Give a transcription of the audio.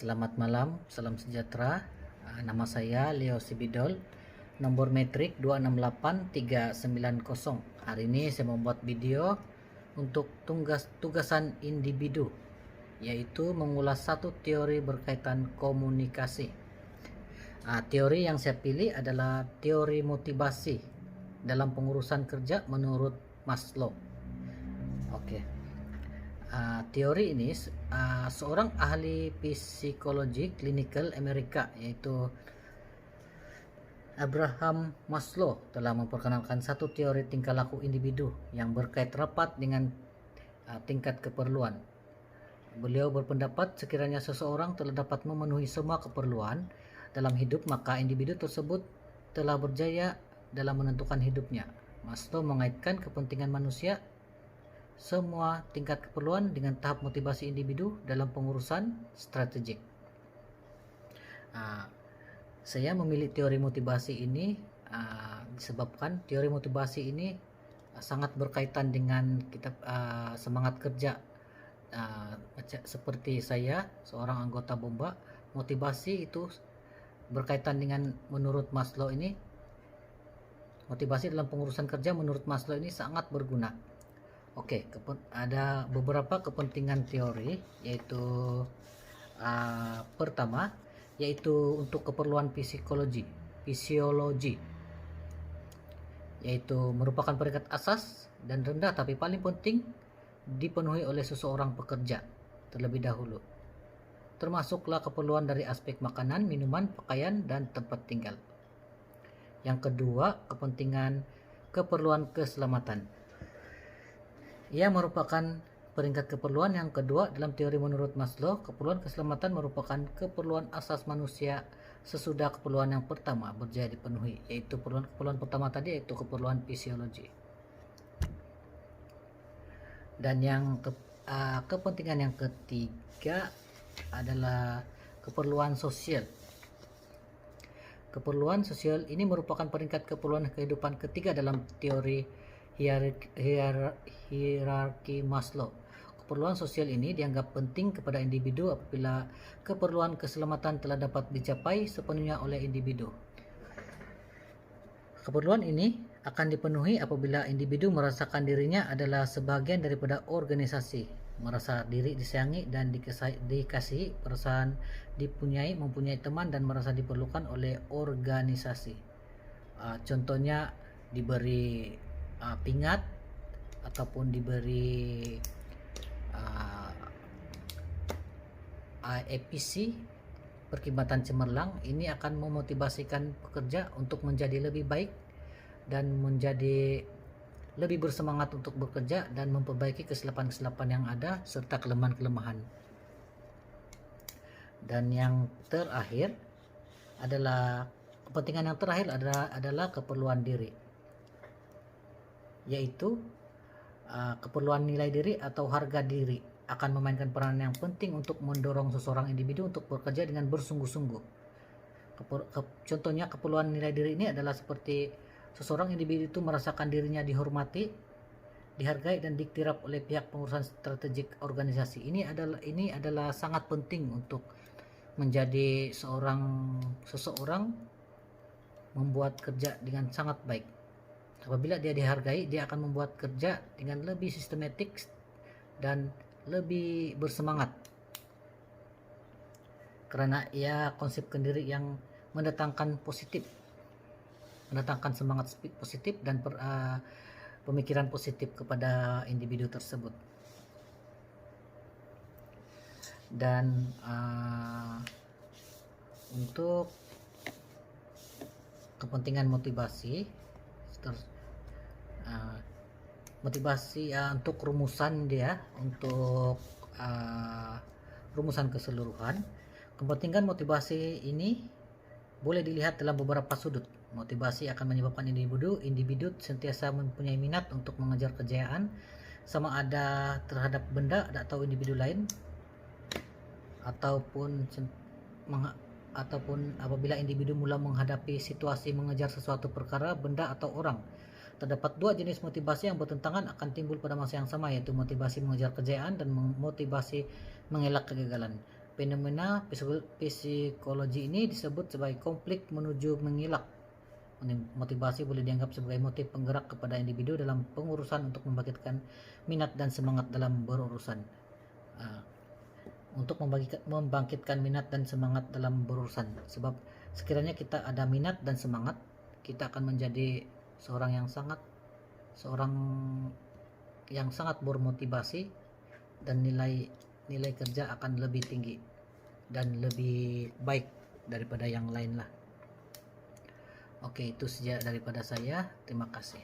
Selamat malam, salam sejahtera. Nama saya Leo Sibidol, nomor metrik 268390. Hari ini saya membuat video untuk tugasan individu, yaitu mengulas satu teori berkaitan komunikasi. Teori yang saya pilih adalah teori motivasi dalam pengurusan kerja menurut Maslow. Teori ini seorang ahli psikologi klinikal Amerika, yaitu Abraham Maslow, telah memperkenalkan satu teori tingkah laku individu yang berkait rapat dengan tingkat keperluan. Beliau berpendapat sekiranya seseorang telah dapat memenuhi semua keperluan dalam hidup, maka individu tersebut telah berjaya dalam menentukan hidupnya. Maslow mengaitkan kepentingan manusia semua tingkat keperluan dengan tahap motivasi individu dalam pengurusan strategik. Saya memilih teori motivasi ini disebabkan teori motivasi ini sangat berkaitan dengan kitab semangat kerja. Seperti saya, seorang anggota BOMBA, motivasi itu berkaitan dengan, menurut Maslow ini, motivasi dalam pengurusan kerja menurut Maslow ini sangat berguna. Ada beberapa kepentingan teori, yaitu pertama, yaitu untuk keperluan fisiologi, yaitu merupakan peringkat asas dan rendah tapi paling penting dipenuhi oleh seseorang pekerja terlebih dahulu, termasuklah keperluan dari aspek makanan, minuman, pakaian, dan tempat tinggal. Yang kedua, keperluan keselamatan. Ia merupakan peringkat keperluan yang kedua dalam teori menurut Maslow. Keperluan keselamatan merupakan keperluan asas manusia sesudah keperluan yang pertama berjaya dipenuhi, yaitu keperluan pertama tadi, yaitu keperluan fisiologi. Dan kepentingan yang ketiga adalah keperluan sosial. Keperluan sosial ini merupakan peringkat keperluan kehidupan ketiga dalam teori hierarki Maslow. Keperluan sosial ini dianggap penting kepada individu apabila keperluan keselamatan telah dapat dicapai sepenuhnya oleh individu. Keperluan ini akan dipenuhi apabila individu merasakan dirinya adalah sebagian daripada organisasi, merasa diri disayangi dan dikasihi, perasaan mempunyai teman dan merasa diperlukan oleh organisasi. Contohnya diberi pingat ataupun diberi EPC, perkhidmatan cemerlang. Ini akan memotivasikan pekerja untuk menjadi lebih baik dan menjadi lebih bersemangat untuk bekerja dan memperbaiki kesilapan-kesilapan yang ada serta kelemahan-kelemahan. Dan yang terakhir adalah kepentingan yang terakhir adalah keperluan diri, yaitu keperluan nilai diri atau harga diri akan memainkan peran yang penting untuk mendorong seseorang individu untuk bekerja dengan bersungguh-sungguh. Contohnya keperluan nilai diri ini adalah seperti seseorang individu itu merasakan dirinya dihormati, dihargai, dan diktirap oleh pihak pengurusan strategik organisasi. Ini adalah sangat penting untuk menjadi seseorang membuat kerja dengan sangat baik. Apabila dia dihargai, dia akan membuat kerja dengan lebih sistematik dan lebih bersemangat, karena ia konsepkan diri yang mendatangkan semangat positif dan pemikiran positif kepada individu tersebut. Dan untuk kepentingan motivasi untuk rumusan rumusan keseluruhan, kepentingan motivasi ini boleh dilihat dalam beberapa sudut. Motivasi akan menyebabkan individu sentiasa mempunyai minat untuk mengejar kejayaan, sama ada terhadap benda atau individu lain, ataupun apabila individu mula menghadapi situasi mengejar sesuatu perkara, benda, atau orang. Terdapat dua jenis motivasi yang bertentangan akan timbul pada masa yang sama, yaitu motivasi mengejar kejayaan dan motivasi mengelak kegagalan. Fenomena psikologi ini disebut sebagai konflik menuju mengilak. Motivasi boleh dianggap sebagai motif penggerak kepada individu dalam pengurusan untuk membangkitkan minat dan semangat dalam berurusan. Untuk membangkitkan minat dan semangat dalam berurusan, sebab sekiranya kita ada minat dan semangat, kita akan menjadi seorang yang sangat bermotivasi, dan nilai kerja akan lebih tinggi dan lebih baik daripada yang lain lah. Oke, itu saja daripada saya. Terima kasih.